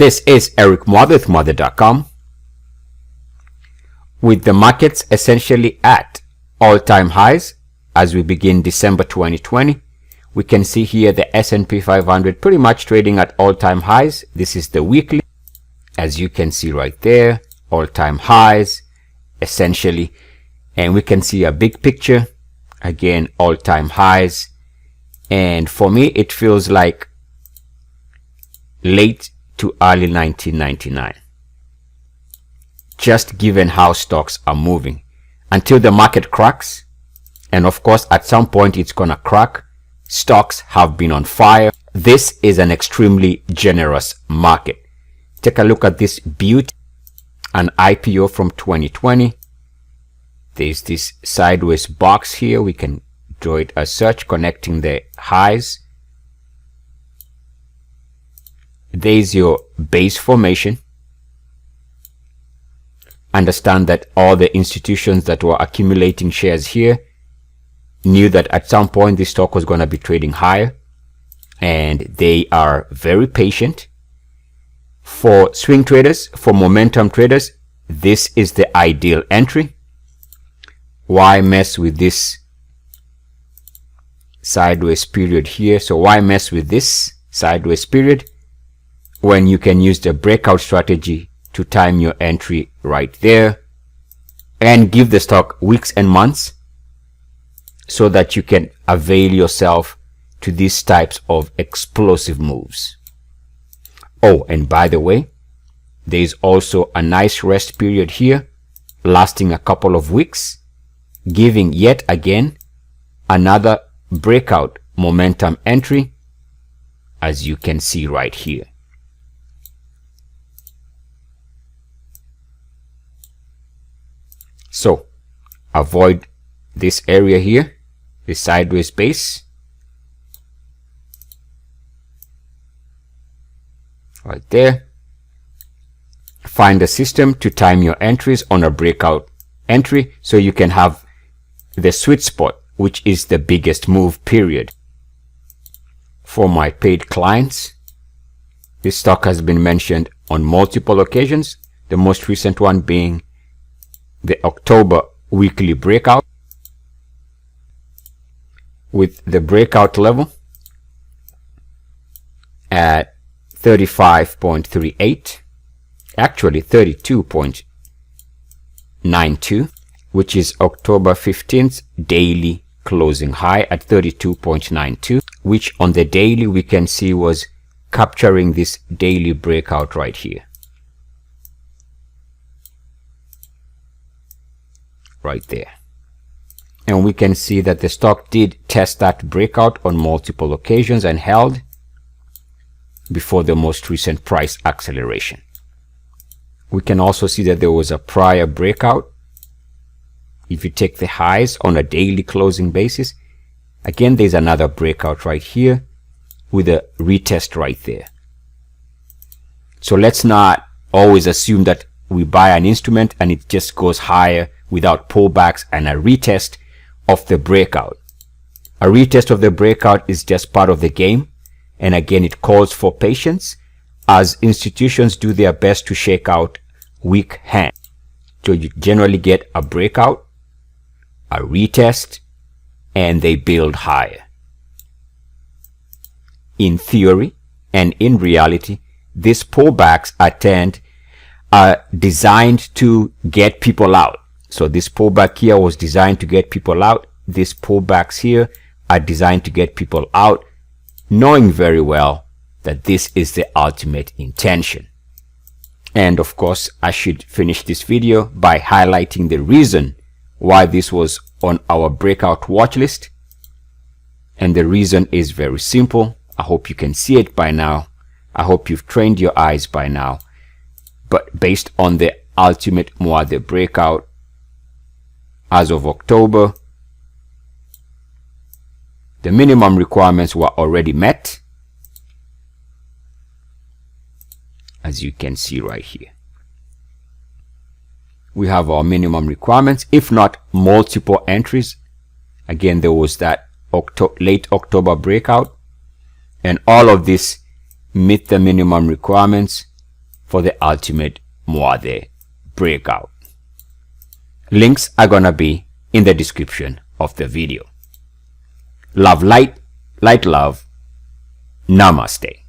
This is Eric Muathe with Muathe.com. With the markets essentially at all-time highs as we begin December 2020, we can see here the S&P 500 pretty much trading at all-time highs. This is the weekly, as you can see right there, all-time highs essentially, and we can see a big picture, again all-time highs. And for me it feels like late to early 1999, just given how stocks are moving until the market cracks. And of course at some point it's gonna crack. Stocks have been on fire. This is an extremely generous market. Take a look at this beauty, an IPO from 2020. There's this sideways box here. We can draw it as such, connecting the highs. There's your base formation. Understand that all the institutions that were accumulating shares here knew that at some point this stock was going to be trading higher, and they are very patient. For swing traders, for momentum traders, this is the ideal entry. Why mess with this sideways period here? So why mess with this sideways period when you can use the breakout strategy to time your entry right there and give the stock weeks and months so that you can avail yourself to these types of explosive moves. Oh, and by the way, there is also a nice rest period here lasting a couple of weeks, giving yet again another breakout momentum entry, as you can see right here. So avoid this area here, the sideways base right there. Find a system to time your entries on a breakout entry so you can have the sweet spot, which is the biggest move period. For my paid clients, this stock has been mentioned on multiple occasions, the most recent one being the October weekly breakout, with the breakout level at 35.38, actually 32.92, which is October 15th daily closing high at 32.92, which on the daily we can see was capturing this daily breakout right here, right there. And we can see that the stock did test that breakout on multiple occasions and held before the most recent price acceleration. We can also see that there was a prior breakout. If you take the highs on a daily closing basis, again there's another breakout right here with a retest right there. So let's not always assume that we buy an instrument and it just goes higher without pullbacks and a retest of the breakout. A retest of the breakout is just part of the game, and again it calls for patience as institutions do their best to shake out weak hands. So you generally get a breakout, a retest, and they build higher. In theory and in reality, these pullbacks are designed to get people out. So this pullback here was designed to get people out. These pullbacks here are designed to get people out, knowing very well that this is the ultimate intention. And of course, I should finish this video by highlighting the reason why this was on our breakout watch list. And the reason is very simple. I hope you can see it by now. I hope you've trained your eyes by now. But based on the ultimate Muathe breakout, as of October, the minimum requirements were already met, as you can see right here. We have our minimum requirements, if not multiple entries. Again, there was that late October breakout, and all of this meet the minimum requirements for the ultimate Muathe breakout. Links are gonna be in the description of the video. Love light, light love. Namaste.